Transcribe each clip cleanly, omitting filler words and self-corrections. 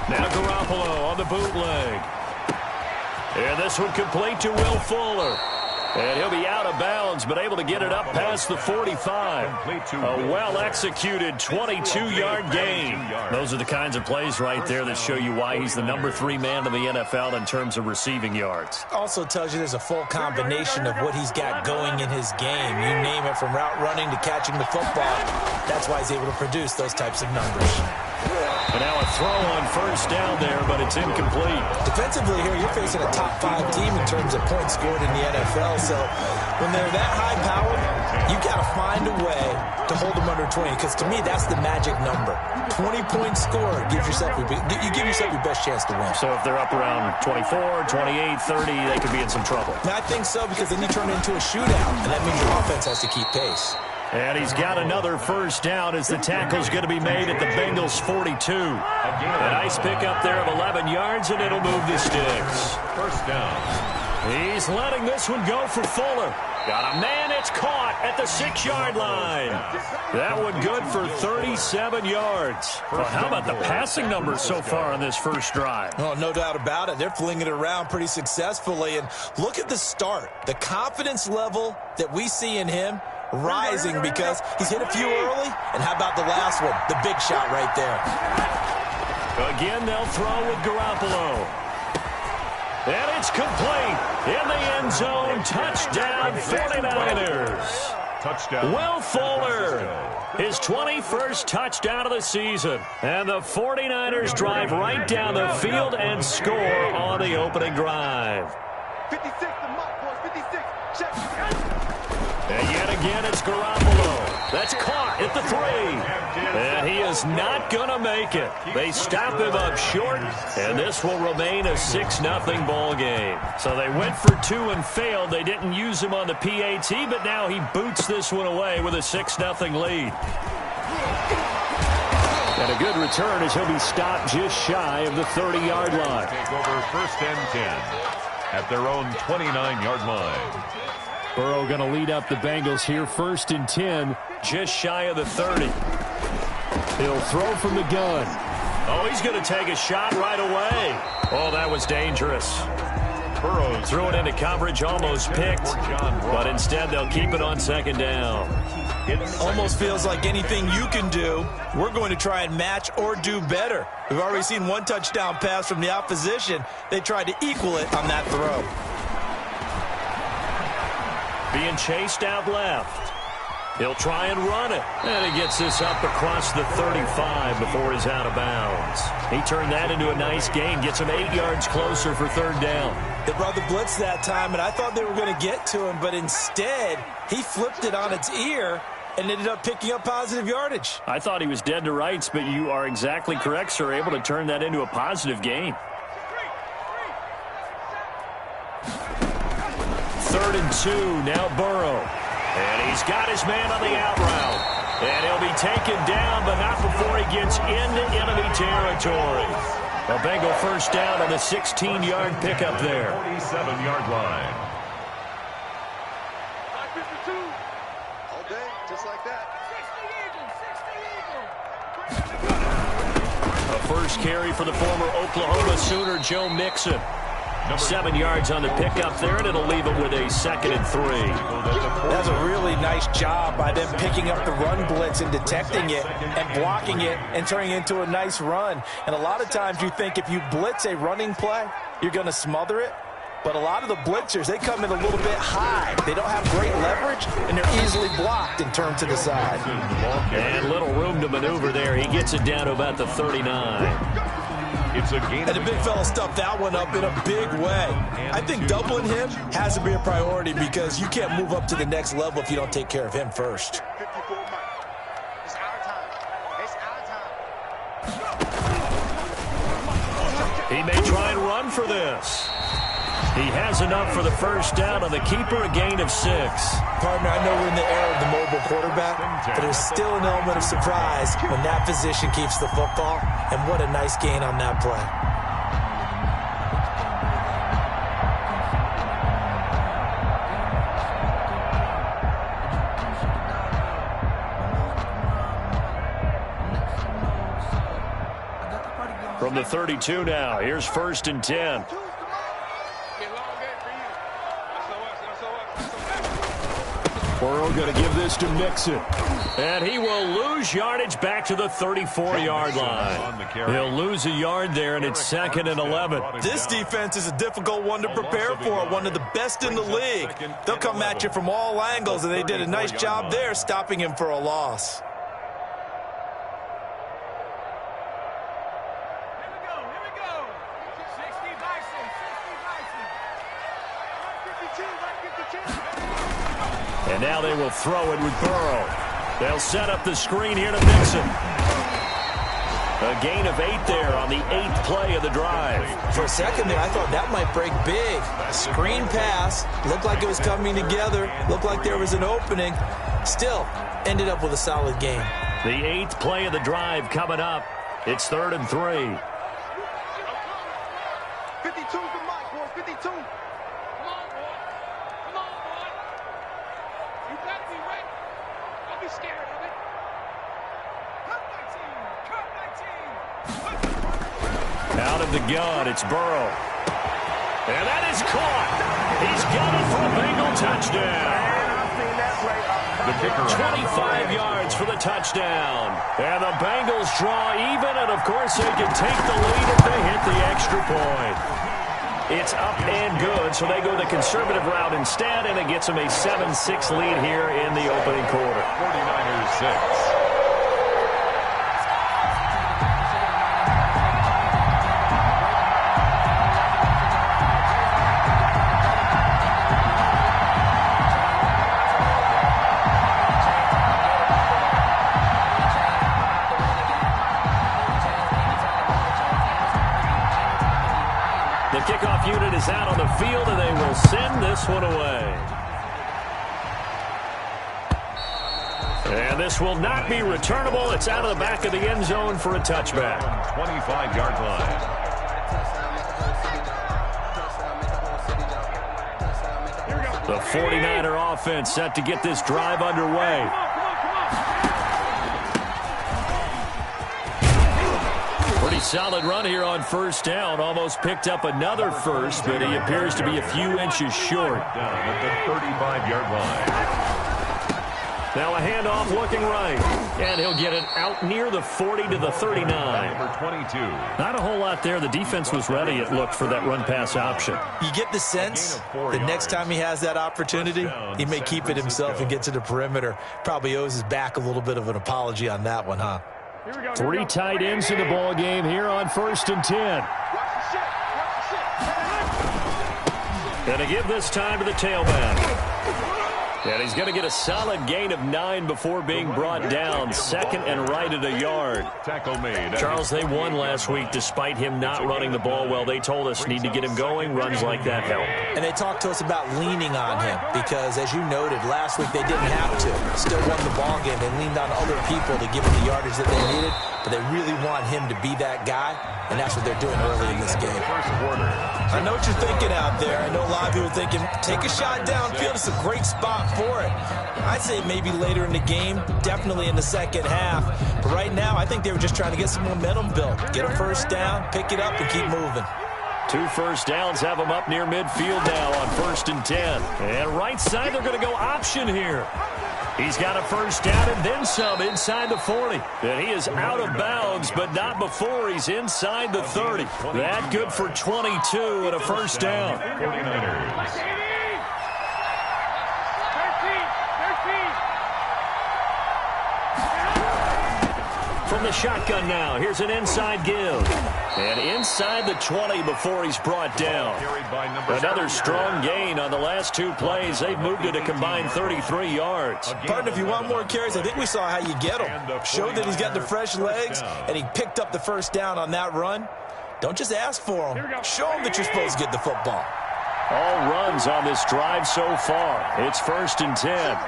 Now Garoppolo on the bootleg. And this one complete to Will Fuller. And he'll be out of bounds, but able to get it up past the 45. A well-executed 22-yard gain. Those are the kinds of plays right there that show you why he's the number 3 man in the NFL in terms of receiving yards. Also tells you there's a full combination of what he's got going in his game. You name it, from route running to catching the football. That's why he's able to produce those types of numbers. And now a throw on first down there, but it's incomplete. Defensively here, you're facing a top 5 team in terms of points scored in the NFL. So when they're that high-powered, you got to find a way to hold them under 20. Because to me, that's the magic number. 20-point score gives yourself you give yourself your best chance to win. So if they're up around 24, 28, 30, they could be in some trouble. I think so, because then you turn it into a shootout, and that means your offense has to keep pace. And he's got another first down as the tackle's going to be made at the Bengals' 42. A nice pickup there of 11 yards, and it'll move the sticks. First down. He's letting this one go for Fuller. Got a man, it's caught at the 6-yard line. That one good for 37 yards. Well, how about the passing numbers so far on this first drive? Oh, no doubt about it. They're flinging it around pretty successfully. And look at the start. The confidence level that we see in him rising, because he's hit a few early. And how about the last one? The big shot right there. Again, they'll throw with Garoppolo. And it's complete. In the end zone. Touchdown, 49ers. Touchdown. Will Fuller, his 21st touchdown of the season. And the 49ers drive right down the field and score on the opening drive. 56, the mark, boys, 56. Check. And yet again, it's Garoppolo. That's caught at the 3. And he is not going to make it. They stop him up short, and this will remain a 6-0 ball game. So they went for 2 and failed. They didn't use him on the PAT, but now he boots this one away with a 6-0 lead. And a good return as he'll be stopped just shy of the 30-yard line. Take over first and 10 at their own 29-yard line. Burrow going to lead up the Bengals here, first and 10, just shy of the 30. He'll throw from the gun. Oh, he's going to take a shot right away. Oh, that was dangerous. Burrow threw it into coverage, almost picked, but instead they'll keep it on second down. It almost feels like anything you can do, we're going to try and match or do better. We've already seen one touchdown pass from the opposition. They tried to equal it on that throw. Being chased out left. He'll try and run it. And he gets this up across the 35 before he's out of bounds. He turned that into a nice gain. Gets him 8 yards closer for third down. They brought the blitz that time, and I thought they were going to get to him, but instead, he flipped it on its ear and ended up picking up positive yardage. I thought he was dead to rights, but you are exactly correct, sir. Able to turn that into a positive gain. 3rd and 2, now Burrow. And he's got his man on the out route. And he'll be taken down, but not before he gets into enemy territory. A Bengal first down on the 16-yard pickup there. 47-yard line. All day, just like that. A first carry for the former Oklahoma Sooner, Joe Mixon. 7 yards on the pickup there, and it'll leave it with a 2nd and 3. That's a really nice job by them picking up the run blitz and detecting it and blocking it and turning it into a nice run. And a lot of times you think if you blitz a running play, you're going to smother it. But a lot of the blitzers, they come in a little bit high. They don't have great leverage, and they're easily blocked and turned to the side. And little room to maneuver there. He gets it down to about the 39. It's a gain. And the big fella stuffed that one up in a big way. I think doubling him has to be a priority, because you can't move up to the next level if you don't take care of him first. 54 mark. It's our time. It's our time. He may try and run for this. He has enough for the first down on the keeper, a gain of 6. Partner, I know we're in the era of the mobile quarterback, but there's still an element of surprise when that position keeps the football, and what a nice gain on that play. From the 32 now, here's 1st and 10. Burrow going to give this to Mixon. And he will lose yardage back to the 34-yard line. He'll lose a yard there, and it's 2nd and 11. This defense is a difficult one to prepare for, one of the best in the league. They'll come at you from all angles, and they did a nice job there stopping him for a loss. And now they will throw it with Burrow. They'll set up the screen here to Mixon. A gain of 8 there on the 8th play of the drive. For a second there, I thought that might break big. Screen pass. Looked like it was coming together. Looked like there was an opening. Still, ended up with a solid game. The 8th play of the drive coming up. It's 3rd and 3. 52 for Mike, boy. 52. Out of the gun, it's Burrow. And that is caught. He's got it for a Bengal touchdown. 25 yards for the touchdown. And the Bengals draw even, and of course they can take the lead if they hit the extra point. It's up and good, so they go the conservative route instead, and it gets them a 7-6 lead here in the opening quarter. 49ers 6. The kickoff unit is out on the field, and they will send this one away. And this will not be returnable. It's out of the back of the end zone for a touchback. 25-yard line. The 49er offense set to get this drive underway. Pretty solid run here on 1st down. Almost picked up another first, but he appears to be a few inches short. Down at the 35-yard line. Now a handoff looking right. And he'll get it out near the 40 to the 39. Number 22. Not a whole lot there. The defense was ready, it looked, for that run-pass option. You get the sense the next time he has that opportunity, he may keep it himself and get to the perimeter. Probably owes his back a little bit of an apology on that one, huh? 3 tight ends in the ball game here on 1st and 10. And to give this time to the tailback. And he's going to get a solid gain of 9 before being brought down. 2nd and right at a yard. Tackle made. Charles, they won last week despite him not running the ball well. They told us need to get him going. Runs like that help. And they talked to us about leaning on him because, as you noted, last week they didn't have to. Still won the ball game. They leaned on other people to give him the yardage that they needed, but they really want him to be that guy, and that's what they're doing early in this game. First quarter. I know what you're thinking out there. I know a lot of people are thinking, take a shot downfield. It's a great spot for it. I'd say maybe later in the game, definitely in the second half. But right now, I think they were just trying to get some momentum built. Get a first down, pick it up, and keep moving. 2 first downs have them up near midfield now on 1st and 10. And right side, they're going to go option here. He's got a first down and then some inside the 40. And he is out of bounds, but not before he's inside the 30. That good for 22 and a first down. 49ers. From the shotgun now, here's an inside give. And inside the 20 before he's brought down. Another strong gain on the last 2 plays. They've moved it a combined 33 yards. Partner, if you want more carries, I think we saw how you get him. Showed that he's got the fresh legs, and he picked up the first down on that run. Don't just ask for him. Show him that you're supposed to get the football. All runs on this drive so far. It's 1st and 10.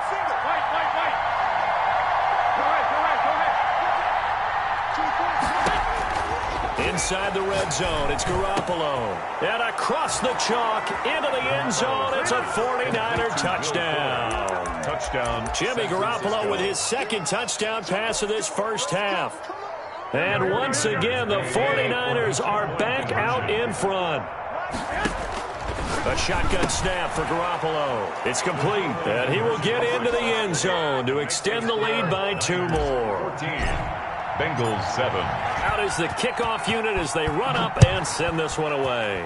Inside the red zone, it's Garoppolo. And across the chalk, into the end zone, it's a 49er touchdown. Touchdown. Jimmy Garoppolo with his 2nd touchdown pass of this first half. And once again, the 49ers are back out in front. A shotgun snap for Garoppolo. It's complete, and he will get into the end zone to extend the lead by 2 more. 14. Bengals 7. Out is the kickoff unit as they run up and send this one away.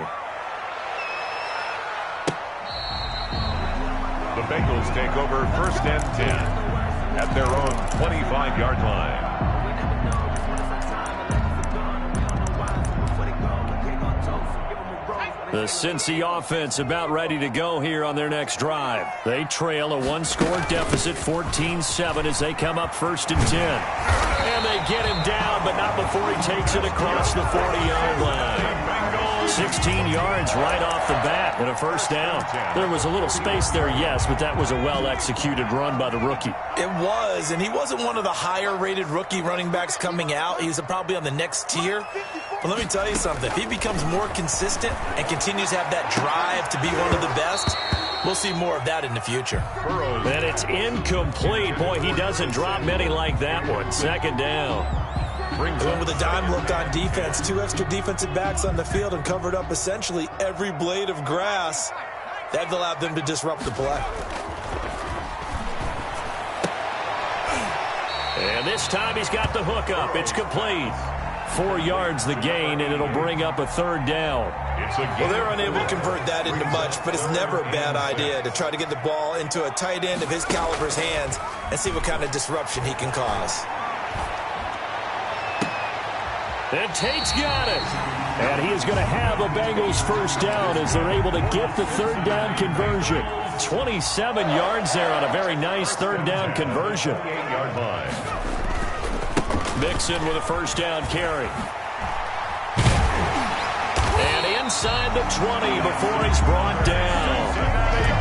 The Bengals take over 1st and 10 at their own 25-yard line. The Cincy offense about ready to go here on their next drive. They trail a 1-score deficit, 14-7, as they come up 1st and 10. And they get him down, but not before he takes it across the 40-yard line. 16 yards right off the bat and a 1st down. There was a little space there, yes, but that was a well-executed run by the rookie. It was, and he wasn't one of the higher-rated rookie running backs coming out. He's probably on the next tier. But let me tell you something. If he becomes more consistent and continues to have that drive to be one of the best, we'll see more of that in the future. And it's incomplete. Boy, he doesn't drop many like that one. 2nd down. Went with a dime look on defense. 2 extra defensive backs on the field and covered up essentially every blade of grass. That allowed them to disrupt the play. And this time he's got the hook up. It's complete. 4 yards the gain, and it'll bring up a 3rd down. Well, they're unable to convert that into much, but it's never a bad idea to try to get the ball into a tight end of his caliber's hands and see what kind of disruption he can cause. And Tate's got it. And he is going to have a Bengals 1st down as they're able to get the 3rd down conversion. 27 yards there on a very nice 3rd down conversion. 8-yard line. Mixon with a 1st down carry. And inside the 20 before he's brought down.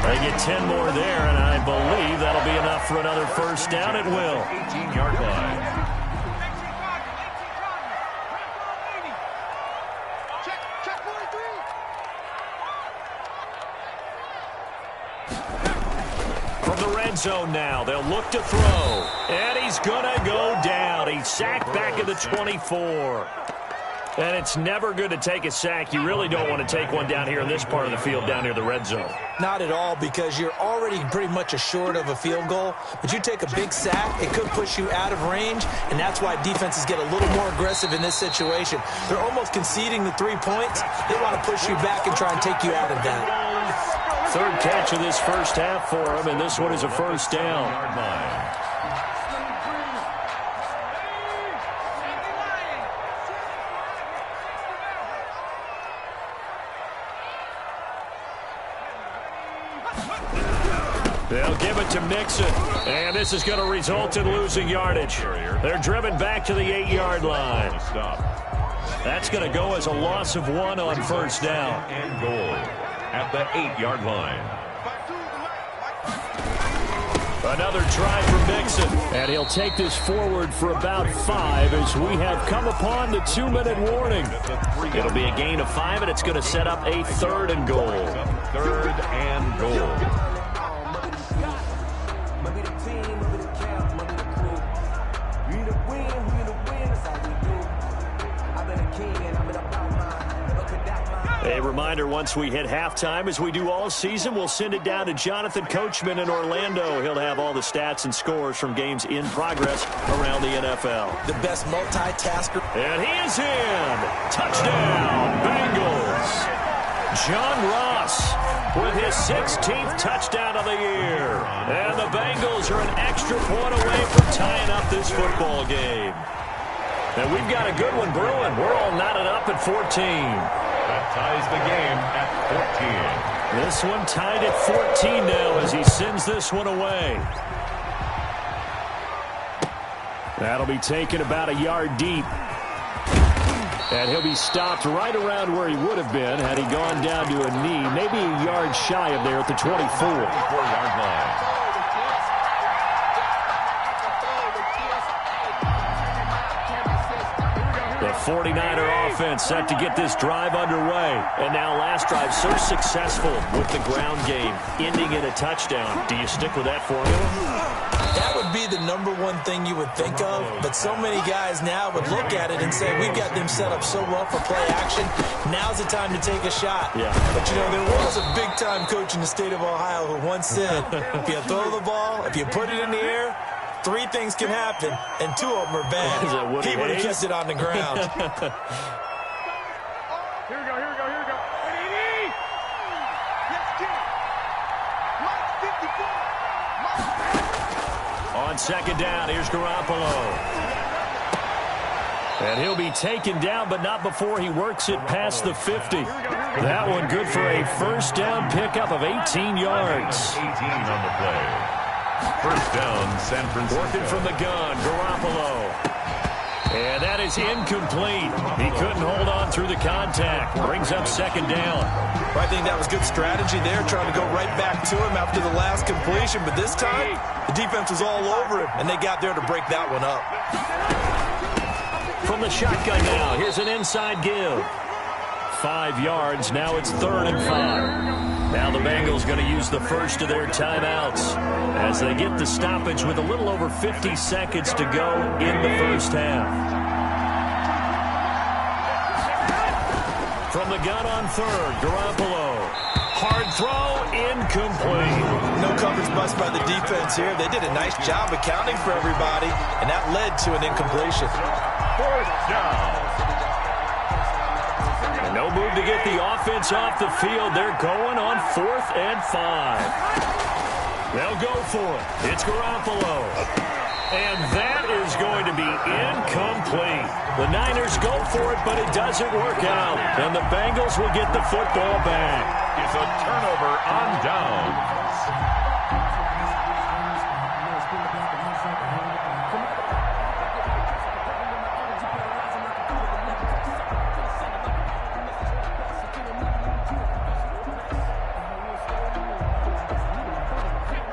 They get 10 more there, and I believe that'll be enough for another 1st down. It will. 18-yard line. From the red zone now, they'll look to throw. And he's going to go down. He's sacked back at the 24. And it's never good to take a sack. You really don't want to take one down here in this part of the field, down near the red zone. Not at all, because you're already pretty much assured of a field goal. But you take a big sack, it could push you out of range, and that's why defenses get a little more aggressive in this situation. They're almost conceding the 3 points. They want to push you back and try and take you out of that. 3rd catch of this 1st half for him, and this one is a 1st down. They'll give it to Mixon, and this is going to result in losing yardage. They're driven back to the 8-yard line. That's going to go as a loss of 1 on 1st down. And goal at the 8-yard line. Another try for Mixon, and he'll take this forward for about 5 as we have come upon the 2-minute warning. It'll be a gain of 5, and it's going to set up a 3rd and goal. 3rd and goal. A reminder, once we hit halftime, as we do all season, we'll send it down to Jonathan Coachman in Orlando. He'll have all the stats and scores from games in progress around the NFL. The best multitasker. And he is in. Touchdown, Bengals. John Ross with his 16th touchdown of the year. And the Bengals are an extra point away from tying up this football game. And we've got a good one brewing. We're all knotted up at 14. That ties the game at 14. This one tied at 14 now as he sends this one away. That'll be taken about a yard deep. And he'll be stopped right around where he would have been had he gone down to a knee, maybe a yard shy of there at the 24. 24-yard line. The 49er offense set to get this drive underway. And now last drive so successful with the ground game, ending in a touchdown. Do you stick with that formula? That would be the #1 thing you would think of, but so many guys now would look at it and say, we've got them set up so well for play action. Now's the time to take a shot. Yeah. But, you know, there was a big-time coach in the state of Ohio who once said, if you throw the ball, if you put it in the air, 3 things can happen, and 2 of them are bad. He would have kept it on the ground. Here we go. Let's get it. Mike 54. On second down, here's Garoppolo. And he'll be taken down, but not before he works it past the 50. That one good for a first down pickup of 18 yards. 18 on the play. First down, San Francisco. Working from the gun, Garoppolo. And that is incomplete. He couldn't hold on through the contact. Brings up second down. I think that was good strategy there, trying to go right back to him after the last completion. But this time, the defense was all over him, and they got there to break that one up. From the shotgun now, here's an inside give. 5 yards, now it's 3rd and 5. Now the Bengals going to use the first of their timeouts as they get the stoppage with a little over 50 seconds to go in the first half. From the gun on 3rd, Garoppolo. Hard throw, incomplete. No coverage bust by the defense here. They did a nice job accounting for everybody, and that led to an incompletion. 4th down. And no move to get the offense off the field. They're going on 4th and 5. They'll go for it. It's Garoppolo. And that is going to be incomplete. The Niners go for it, but it doesn't work out. And the Bengals will get the football back. It's a turnover on downs.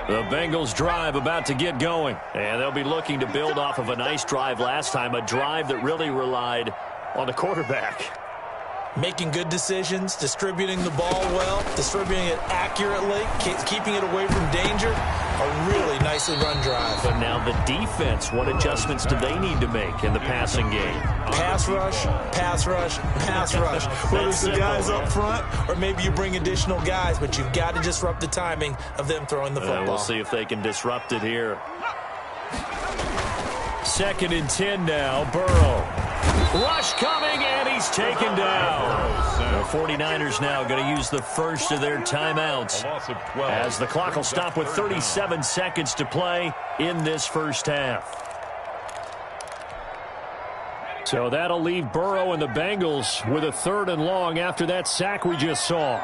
The Bengals drive about to get going, and they'll be looking to build off of a nice drive last time, a drive that really relied on the quarterback. Making good decisions, distributing the ball well, distributing it accurately, keeping it away from danger. A really nicely run drive. But now the defense, what adjustments do they need to make in the passing game? Pass rush, pass rush, pass rush. Whether it's the guys up front or maybe you bring additional guys, but you've got to disrupt the timing of them throwing the football. We'll see if they can disrupt it here. 2nd and 10 now, Burrow. Rush coming, and he's taken down. The 49ers now going to use the first of their timeouts as the clock will stop with 37 seconds to play in this first half. So that'll leave Burrow and the Bengals with a 3rd and long after that sack we just saw.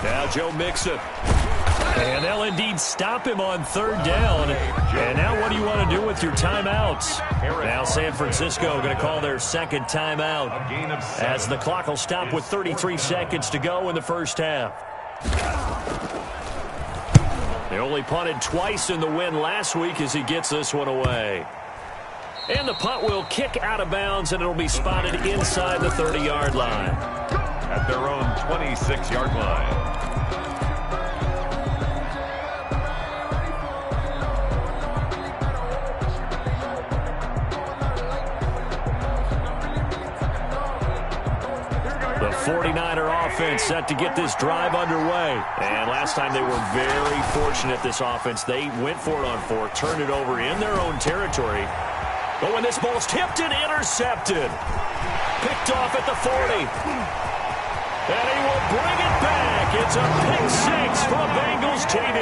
Now Joe Mixon. And they'll indeed stop him on 3rd down. And now what do you want to do with your timeouts? Now San Francisco going to call their 2nd timeout as the clock will stop with 33 seconds to go in the first half. They only punted twice in the win last week as he gets this one away. And the punt will kick out of bounds, and it'll be spotted inside the 30-yard line. At their own 26-yard line. The 49er offense set to get this drive underway. And last time they were very fortunate, this offense. They went for it on 4th, turned it over in their own territory. But when this ball's tipped and intercepted, picked off at the 40. And he will bring it back. It's a pick 6 for a Bengals TD.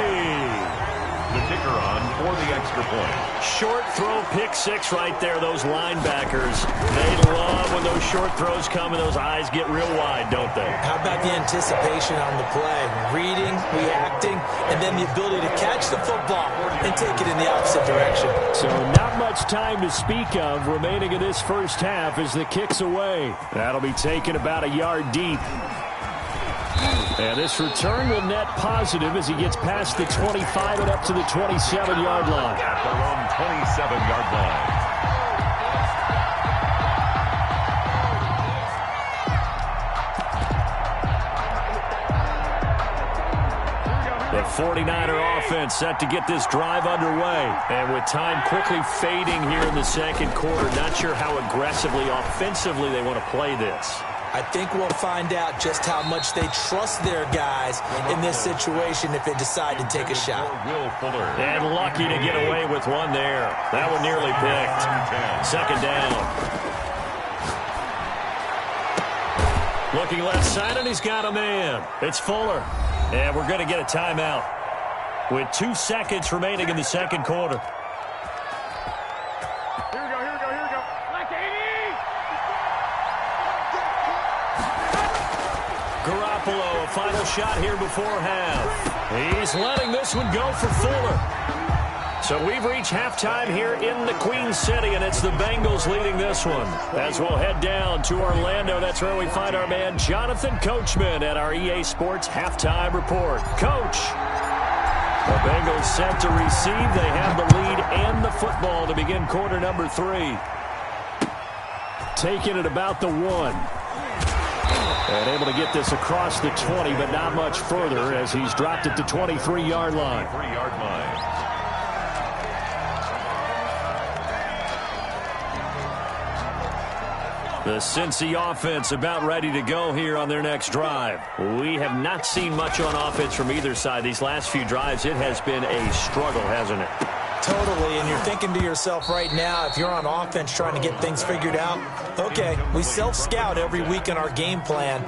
The kicker on for the extra point. Short throw, pick 6 right there. Those linebackers, they love when those short throws come and those eyes get real wide, don't they? How about the anticipation on the play? Reading, reacting, and then the ability to catch the football and take it in the opposite direction. So not much time to speak of remaining in this first half as the kick's away. That'll be taken about a yard deep. And this return will net positive as he gets past the 25 and up to the 27-yard line. At their own 27-yard line. The 49er offense set to get this drive underway. And with time quickly fading here in the second quarter, not sure how aggressively, offensively they want to play this. I think we'll find out just how much they trust their guys in this situation if they decide to take a shot. And lucky to get away with one there. That one nearly picked. Second down. Looking left side, and he's got a man. It's Fuller. And we're going to get a timeout with 2 seconds remaining in the second quarter. Garoppolo, a final shot here before half. He's letting this one go for Fuller. So we've reached halftime here in the Queen City, and it's the Bengals leading this one. As we'll head down to Orlando, that's where we find our man Jonathan Coachman at our EA Sports Halftime Report. Coach, the Bengals set to receive. They have the lead and the football to begin quarter number 3. Taking it about the 1. And able to get this across the 20, but not much further as he's dropped it to 23-yard line. The Cincy offense about ready to go here on their next drive. We have not seen much on offense from either side. These last few drives, it has been a struggle, hasn't it? Totally, and you're thinking to yourself right now, if you're on offense trying to get things figured out, okay, we self-scout every week in our game plan.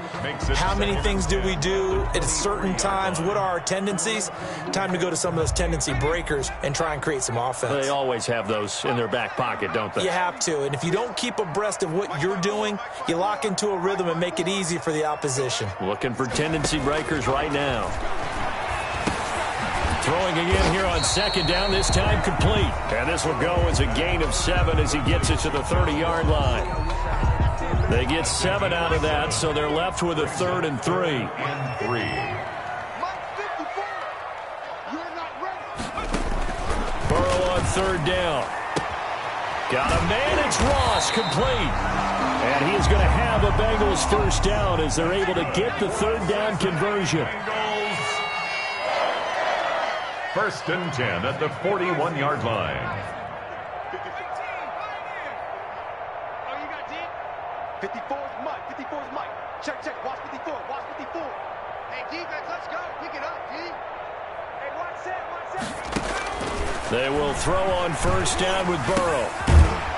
How many things do we do at certain times? What are our tendencies? Time to go to some of those tendency breakers and try and create some offense. They always have those in their back pocket, don't they? You have to, and if you don't keep abreast of what you're doing, you lock into a rhythm and make it easy for the opposition. Looking for tendency breakers right now. Throwing again here on second down, this time complete. And this will go as a gain of 7 as he gets it to the 30-yard line. They get 7 out of that, so they're left with a 3rd and 3. Burrow on 3rd down. Got a man, it's Ross, complete. And he is going to have a Bengals first down as they're able to get the 3rd down conversion. 1st and 10 at the 41-yard line. Oh, you got D? 54's Mike. 54's Mike. Check. Watch 54. Watch 54. Hey, defense, let's go. Pick it up, D. Hey, watch that. They will throw on 1st down with Burrow.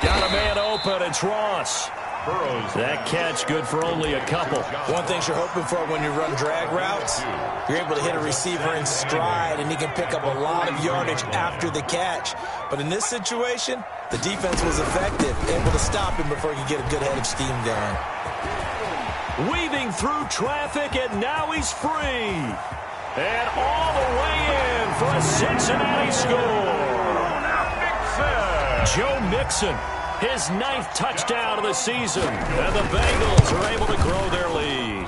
Got a man open. It's Ross. That catch good for only a couple. One thing you're hoping for when you run drag routes, you're able to hit a receiver in stride, and he can pick up a lot of yardage after the catch. But in this situation, the defense was effective, able to stop him before he could get a good head of steam going. Weaving through traffic, and now he's free. And all the way in for a Cincinnati score. Joe Mixon. His 9th touchdown of the season, and the Bengals are able to grow their lead.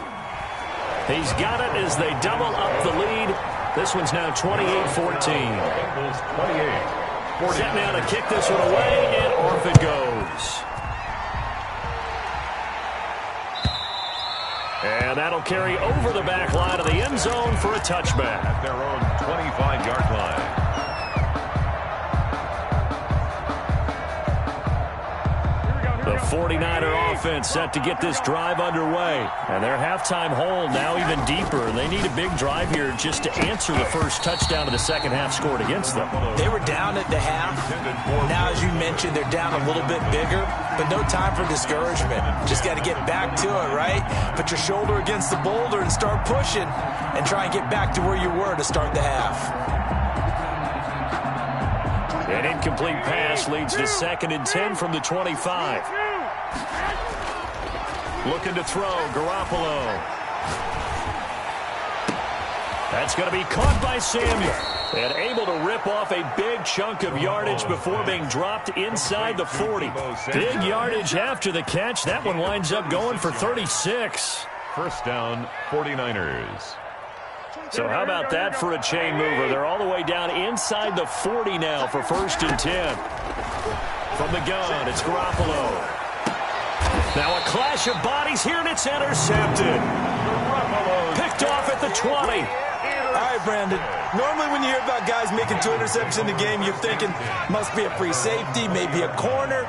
He's got it as they double up the lead. This one's now 28-14. Set now to kick this one away, and off it goes. And that'll carry over the back line of the end zone for a touchback. At their own 25-yard line. The 49er offense set to get this drive underway. And their halftime hole now even deeper. They need a big drive here just to answer the first touchdown of the second half scored against them. They were down at the half. Now, as you mentioned, they're down a little bit bigger, but no time for discouragement. Just got to get back to it, right? Put your shoulder against the boulder and start pushing and try and get back to where you were to start the half. An incomplete pass leads to 2nd and 10 from the 25. Looking to throw, Garoppolo. That's going to be caught by Samuel. And able to rip off a big chunk of yardage before being dropped inside the 40. Big yardage after the catch. That one winds up going for 36. First down, 49ers. So how about that for a chain mover? They're all the way down inside the 40 now for 1st and 10. From the gun, it's Garoppolo. Now a clash of bodies here, and it's intercepted. Picked off at the 20. All right, right, Brandon. Normally when you hear about guys making 2 interceptions in the game, you're thinking must be a free safety, maybe a corner.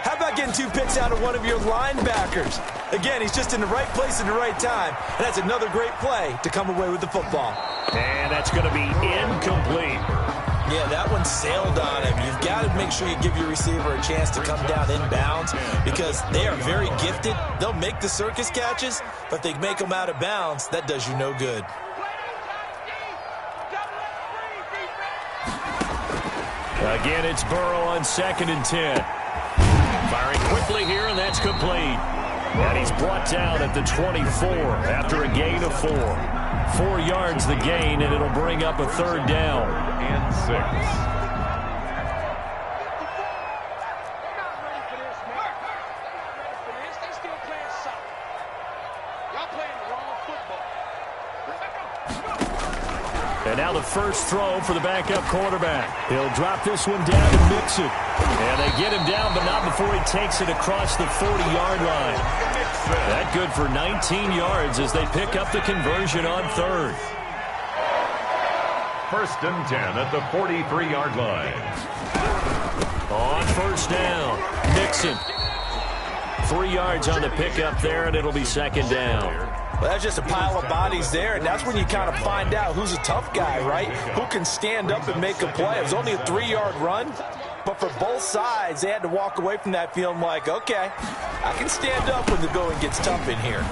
How about getting 2 picks out of one of your linebackers? Again, he's just in the right place at the right time, and that's another great play to come away with the football. And that's going to be incomplete. Yeah, that one sailed on him. You've got to make sure you give your receiver a chance to come down inbounds because they are very gifted. They'll make the circus catches, but they make them out of bounds. That does you no good. Again, it's Burrow on 2nd and 10. Firing quickly here, and that's complete. And he's brought down at the 24 after a gain of 4. 4 yards the gain, and it'll bring up a 3rd down. And 6. And now the first throw for the backup quarterback. He'll drop this one down and mix it. And they get him down, but not before he takes it across the 40-yard line. That good for 19 yards as they pick up the conversion on 3rd. 1st and 10 at the 43-yard line. On 1st down, Nixon. 3 yards on the pickup there, and it'll be 2nd down. Well, that's just a pile of bodies there, and that's when you kind of find out who's a tough guy, right? Who can stand up and make a play. It was only a 3-yard run, but for both sides, they had to walk away from that feeling like, okay, I can stand up when the going gets tough in here.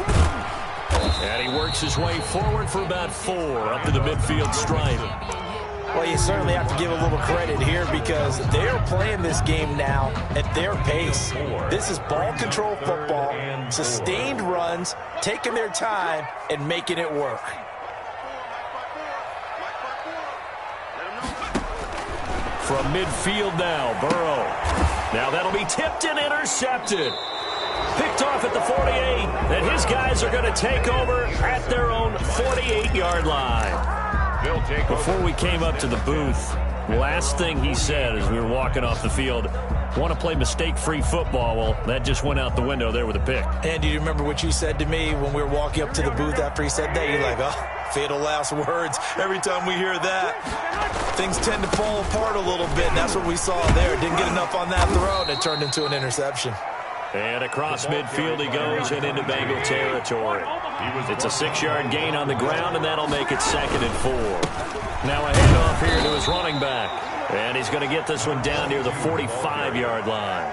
And he works his way forward for about 4 up to the midfield stripe. Well, you certainly have to give a little credit here because they're playing this game now at their pace. This is ball control football, sustained runs, taking their time, and making it work. From midfield now, Burrow. Now that'll be tipped and intercepted. Picked off at the 48, and his guys are going to take over at their own 48-yard line. Before we came up to the booth, last thing he said as we were walking off the field, want to play mistake-free football. Well, that just went out the window there with a pick. And do you remember what you said to me when we were walking up to the booth after he said that? You're like, oh, fatal last words. Every time we hear that, things tend to fall apart a little bit, and that's what we saw there. Didn't get enough on that throw, and it turned into an interception. And across midfield he goes and into Bengal territory. It's a 6-yard gain on the ground, and that'll make it 2nd and 4. Now a handoff here to his running back. And he's going to get this one down near the 45-yard line.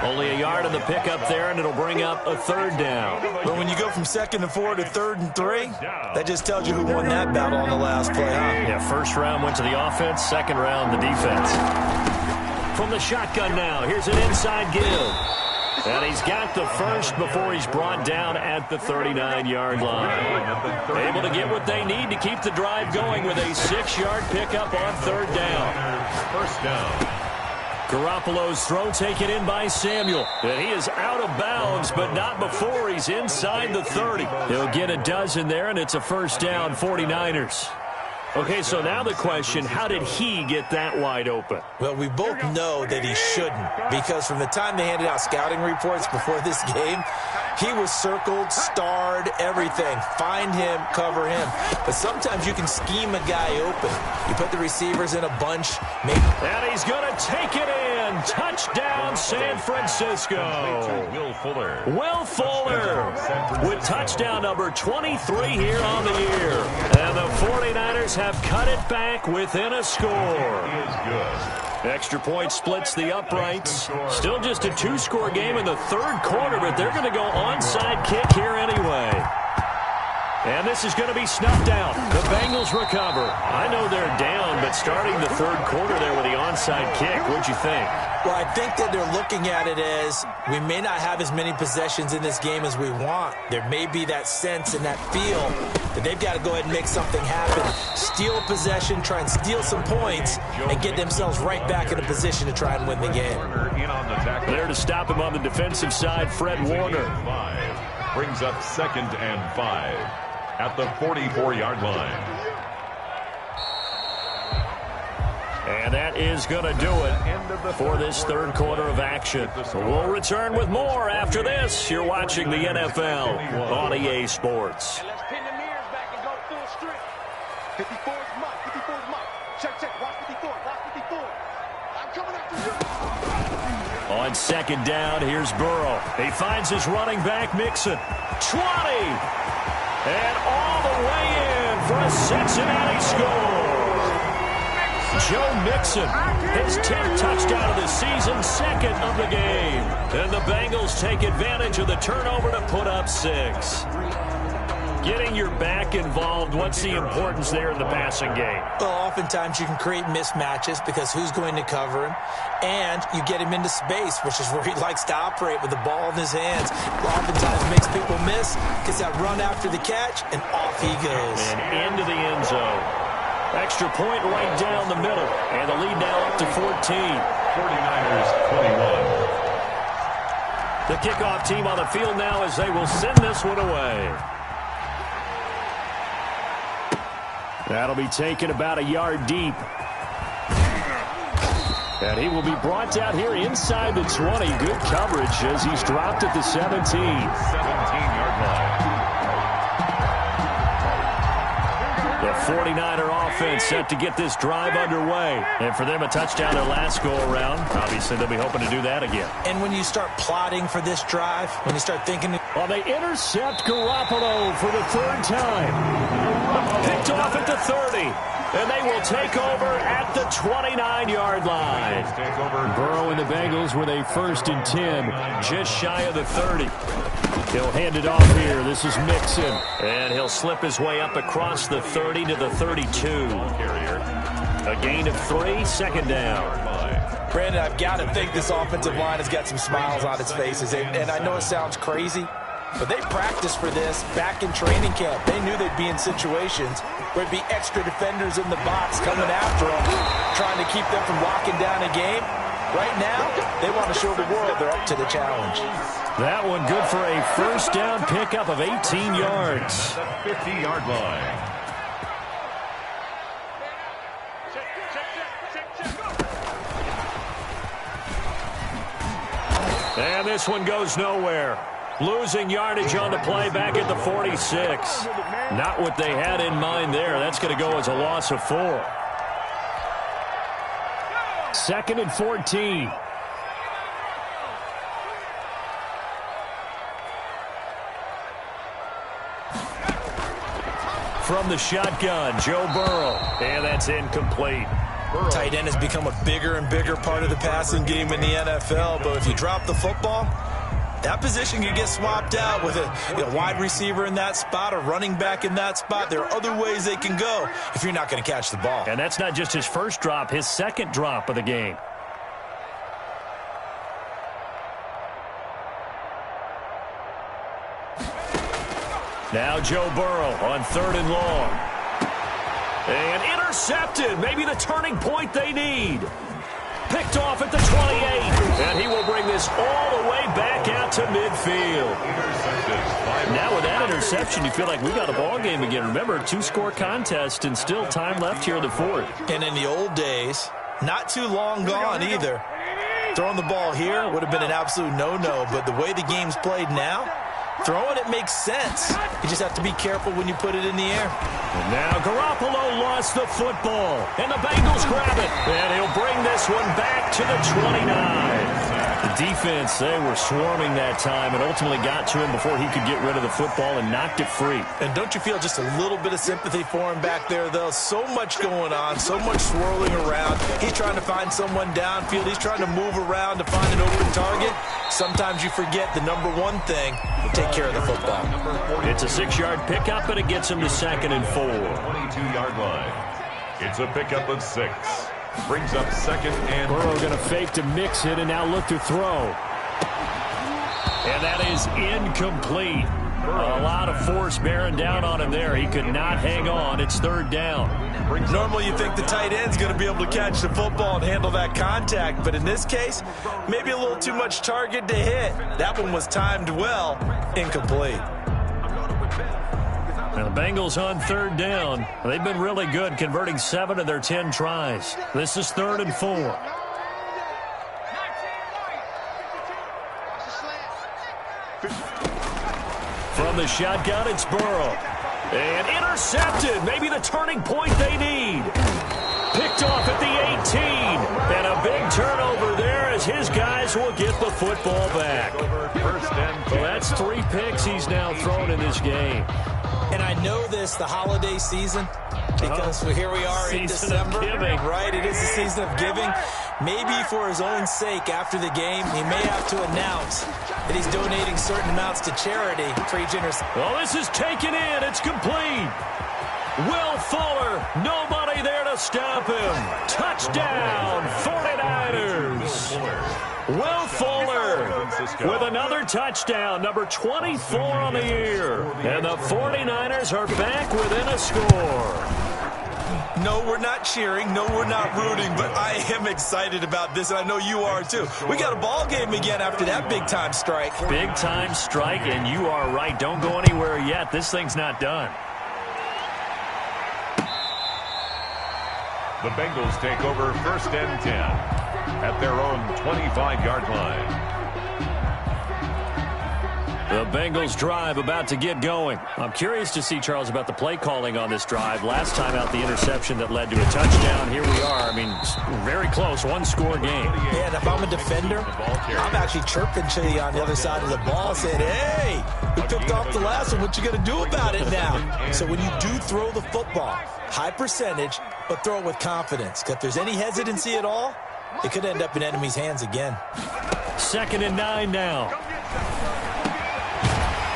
Only a yard on the pickup there, and it'll bring up a 3rd down. But when you go from 2nd and 4 to 3rd and 3, that just tells you who won that battle on the last play, huh? Yeah, 1st round went to the offense, 2nd round the defense. From the shotgun now, here's an inside give. And he's got the first before he's brought down at the 39-yard line. Able to get what they need to keep the drive going with a 6-yard pickup on 3rd down. 1st down. Garoppolo's throw taken in by Samuel. And he is out of bounds, but not before he's inside the 30. He'll get a dozen there, and it's a 1st down, 49ers. Okay, so now the question, how did he get that wide open? Well, we both know that he shouldn't, because from the time they handed out scouting reports before this game, he was circled, starred, everything. Find him, cover him. But sometimes you can scheme a guy open. You put the receivers in a bunch. And he's going to take it in. Touchdown, San Francisco. Will Fuller with touchdown number 23 here on the year. And the 49ers have cut it back within a score. Extra point splits the uprights. Still just a 2-score game in the 3rd quarter, but they're going to go onside kick here anyway. And this is going to be snuffed out. The Bengals recover. I know they're down, but starting the 3rd quarter there with the onside kick, what'd you think? Well, I think that they're looking at it as we may not have as many possessions in this game as we want. There may be that sense and that feel that they've got to go ahead and make something happen. Steal a possession, try and steal some points, and get themselves right back in a position to try and win the game. There to stop him on the defensive side, Fred Warner. Brings up 2nd and 5 at the 44-yard line. And that is going to do it for this 3rd quarter of action. We'll return with more after this. You're watching the NFL on EA Sports. Let's pin the mirrors back and go full strip. 54's On second down, here's Burrow. He finds his running back, Mixon. 20! And all the way in for a Cincinnati score. Joe Mixon, his 10th touchdown of the season, second of the game. And the Bengals take advantage of the turnover to put up 6. Getting your back involved, what's the importance there in the passing game? Well, oftentimes you can create mismatches because who's going to cover him, and you get him into space, which is where he likes to operate with the ball in his hands. Oftentimes makes people miss, gets that run after the catch, and off he goes. And into the end zone. Extra point right down the middle, and the lead now up to 14. 49ers 21. The kickoff team on the field now as they will send this one away. That'll be taken about a yard deep. And he will be brought down here inside the 20. Good coverage as he's dropped at the 17. 17-yard line. The 49er offense set to get this drive underway. And for them, a touchdown their last go-around. Obviously, they'll be hoping to do that again. And when you start plotting for this drive, when you start thinking... Well, they intercept Garoppolo for the 3rd time. Picked off at the 30. And they will take over at the 29-yard line. Burrow and the Bengals with a 1st and 10, just shy of the 30. He'll hand it off here. This is Mixon. And he'll slip his way up across the 30 to the 32. A gain of 3, second down. Brandon, I've got to think this offensive line has got some smiles on its faces. And I know it sounds crazy, but they practiced for this back in training camp. They knew they'd be in situations where there'd be extra defenders in the box coming after them, trying to keep them from locking down a game. Right now, they want to show the world they're up to the challenge. That one good for a 1st down pickup of 18 yards. The 50-yard line. And this one goes nowhere. Losing yardage on the play back at the 46. Not what they had in mind there. That's going to go as a loss of 4. 2nd and 14. From the shotgun, Joe Burrow. And that's incomplete. Tight end has become a bigger and bigger part of the passing game in the NFL, but if you drop the football, that position can get swapped out with a wide receiver in that spot, a running back in that spot. There are other ways they can go if you're not going to catch the ball. And that's not just his first drop, his second drop of the game. Now Joe Burrow on 3rd and long. And intercepted. Maybe the turning point they need. Picked off at the 28. And he will bring this all the way back out to midfield. Now with that interception, you feel like we got a ball game again. Remember, 2-score contest and still time left here in the 4th. And in the old days, not too long gone either, throwing the ball here would have been an absolute no-no. But the way the game's played now, throwing it makes sense. You just have to be careful when you put it in the air. And now Garoppolo lost the football. And the Bengals grab it. And he'll bring this one back to the 29. The defense, they were swarming that time and ultimately got to him before he could get rid of the football and knocked it free. And don't you feel just a little bit of sympathy for him back there, though? So much going on, so much swirling around. He's trying to find someone downfield. He's trying to move around to find an open target. Sometimes you forget the number one thing, take care of the football. It's a 6-yard pickup, and it gets him to 2nd and 4. 22-yard line. It's a pickup of 6. Brings up 2nd and... Burrow going to fake to mix it and now look to throw. And that is incomplete. A lot of force bearing down on him there. He could not hang on. It's 3rd down. Normally you think the tight end's going to be able to catch the football and handle that contact, but in this case, maybe a little too much target to hit. That one was timed well, incomplete. Now the Bengals on 3rd down. They've been really good, converting 7 of their 10 tries. This is 3rd and 4. From the shotgun, it's Burrow. And intercepted. Maybe the turning point they need. picked off at the 18. And a big turnover there as his guys will get the football back. So that's 3 picks he's now thrown in this game. And I know this, the holiday season, because here we are in December, right? It is the season of giving. Maybe for his own sake after the game, he may have to announce that he's donating certain amounts to charity. Well, this is taken in. It's complete. Will Fuller, nobody there to stop him. Touchdown, 49ers. Will Fuller with another touchdown, number 24 on the year. And the 49ers are back within a score. No, we're not cheering. No, we're not rooting. But I am excited about this, and I know you are too. We got a ball game again after that big-time strike. Big-time strike, and you are right. Don't go anywhere yet. This thing's not done. The Bengals take over 1st and 10 at their own 25-yard line. The Bengals drive about to get going. I'm curious to see, Charles, about the play calling on this drive. Last time out, the interception that led to a touchdown. Here we are. I mean, very close, one-score game. Yeah, and if I'm a defender, I'm actually chirping to you on the other side of the ball, saying, hey, we picked off the last one. What you going to do about it now? So when you do throw the football, high percentage, but throw it with confidence. Because if there's any hesitancy at all, it could end up in enemy's hands again. 2nd and 9 now.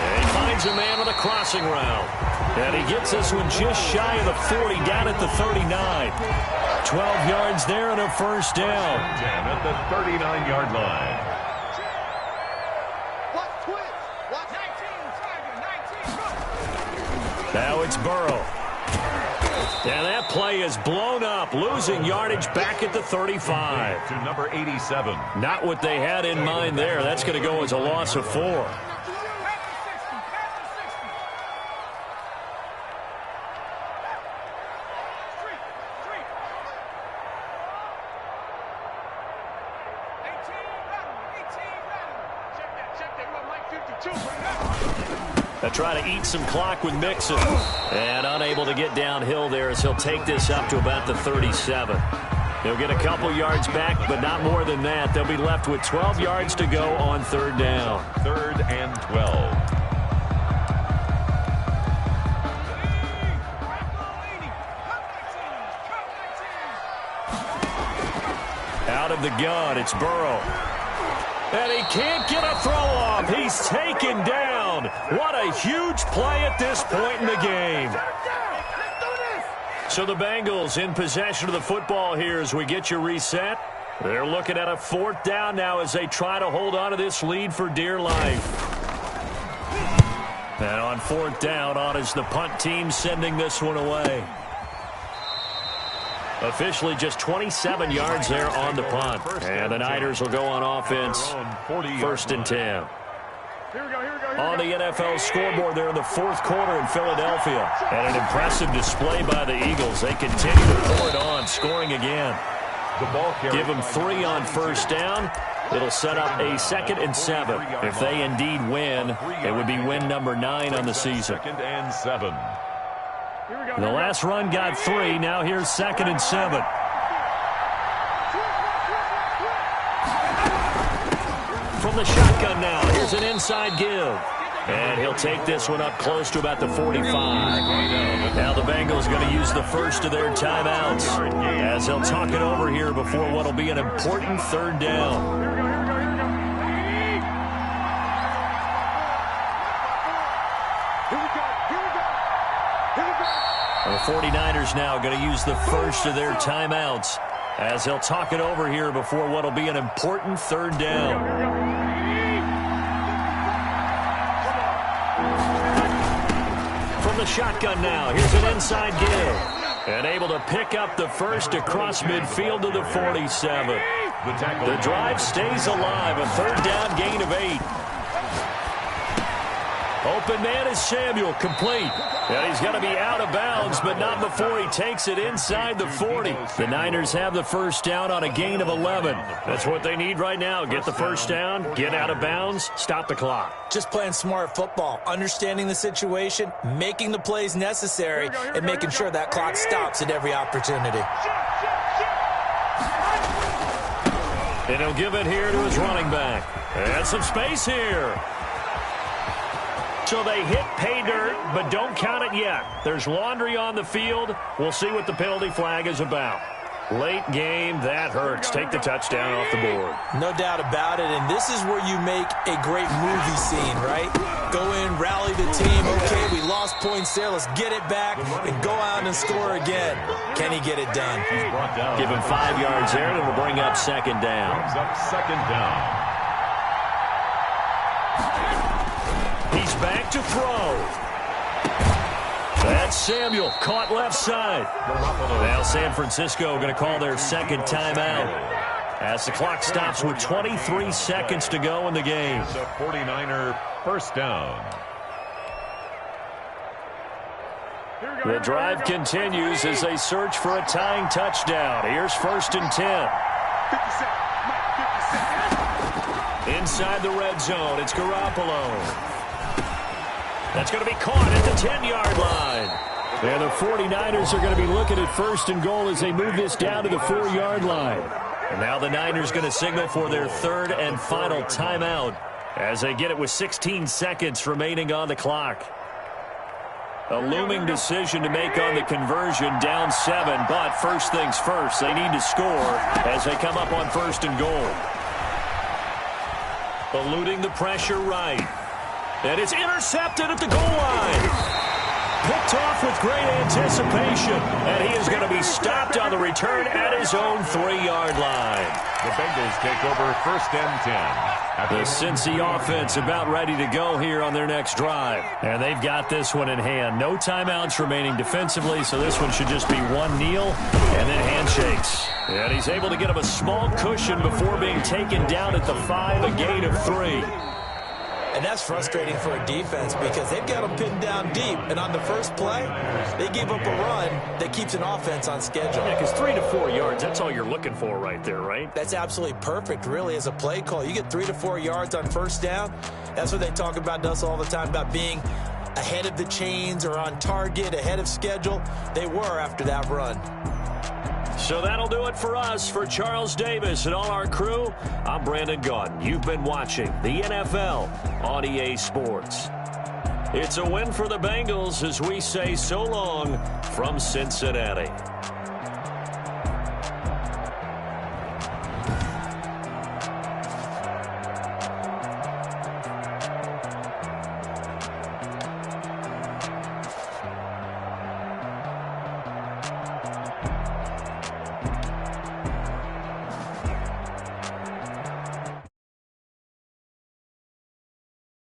And he finds a man with a crossing route. And he gets this one just shy of the 40, down at the 39. 12 yards there and a first down. 10 at the 39-yard line. Now it's Burrow. And that play is blown up, losing yardage back at the 35. To number 87. Not what they had in mind there. That's going to go as a loss of 4. They'll try to eat some clock with Mixon. And unable to get downhill there as he'll take this up to about the 37. He'll get a couple yards back, but not more than that. They'll be left with 12 yards to go on 3rd down. 3rd and 12. Out of the gun, it's Burrow. And he can't get a throw off. He's taken down. What a huge play at this point in the game. So the Bengals in possession of the football here as we get you reset. They're looking at a 4th down now as they try to hold on to this lead for dear life. And on 4th down, on is the punt team sending this one away. Officially just 27 yards there on the punt. And the Niners will go on offense. 1st and 10. On the NFL scoreboard there in the 4th quarter in Philadelphia. And an impressive display by the Eagles. They continue to pour it on, scoring again. Give them 3 on 1st down. It'll set up a 2nd and 7. If they indeed win, it would be win number 9 on the season. 2nd and 7. The last run got 3. Now here's 2nd and 7. From the shotgun now, here's an inside give. And he'll take this one up close to about the 45. Now the Bengals going to use the first of their timeouts as they'll talk it over here before what will be an important 3rd down. The 49ers now going to use the first of their timeouts as they'll talk it over here before what will be an important 3rd down. From the shotgun now, here's an inside give. And able to pick up the first across midfield to the 47. The drive stays alive, a 3rd down gain of 8. Open man is Samuel, complete. And he's going to be out of bounds, but not before he takes it inside the 40. The Niners have the first down on a gain of 11. That's what they need right now. Get the first down, get out of bounds, stop the clock. Just playing smart football, understanding the situation, making the plays necessary, and making sure that clock stops at every opportunity. And he'll give it here to his running back. And some space here. So they hit pay dirt, but don't count it yet. There's laundry on the field. We'll see what the penalty flag is about. Late game, that hurts. Take the touchdown off the board. No doubt about it, and this is where you make a great movie scene, right? Go in, rally the team. Okay, we lost points there. Let's get it back and go out and score again. Can he get it done? Give him 5 yards there, and it'll bring up second down. Second down. He's back to throw. That's Samuel, caught left side. Now San Francisco going to call their second timeout as the clock stops with 23 seconds to go in the game. It's a 49er first down. The drive continues as they search for a tying touchdown. Here's 1st and 10. Inside the red zone, it's Garoppolo. That's going to be caught at the 10-yard line. And the 49ers are going to be looking at 1st and goal as they move this down to the 4-yard line. And now the Niners going to signal for their 3rd and final timeout as they get it with 16 seconds remaining on the clock. A looming decision to make on the conversion, down 7, but first things first, they need to score as they come up on 1st and goal. Eluding the pressure right. And it's intercepted at the goal line. Picked off with great anticipation. And he is going to be stopped on the return at his own 3-yard line. The Bengals take over 1st and 10. The Cincy offense about ready to go here on their next drive. And they've got this one in hand. No timeouts remaining defensively, so this one should just be one kneel and then handshakes. And he's able to get him a small cushion before being taken down at the 5, a gain of 3. And that's frustrating for a defense because they've got them pinned down deep. And on the first play, they give up a run that keeps an offense on schedule. Yeah, because 3 to 4 yards, that's all you're looking for right there, right? That's absolutely perfect, really, as a play call. You get 3 to 4 yards on first down. That's what they talk about to us all the time, about being ahead of the chains or on target, ahead of schedule. They were after that run. So that'll do it for us. For Charles Davis and all our crew, I'm Brandon Gaudin. You've been watching the NFL on EA Sports. It's a win for the Bengals as we say so long from Cincinnati.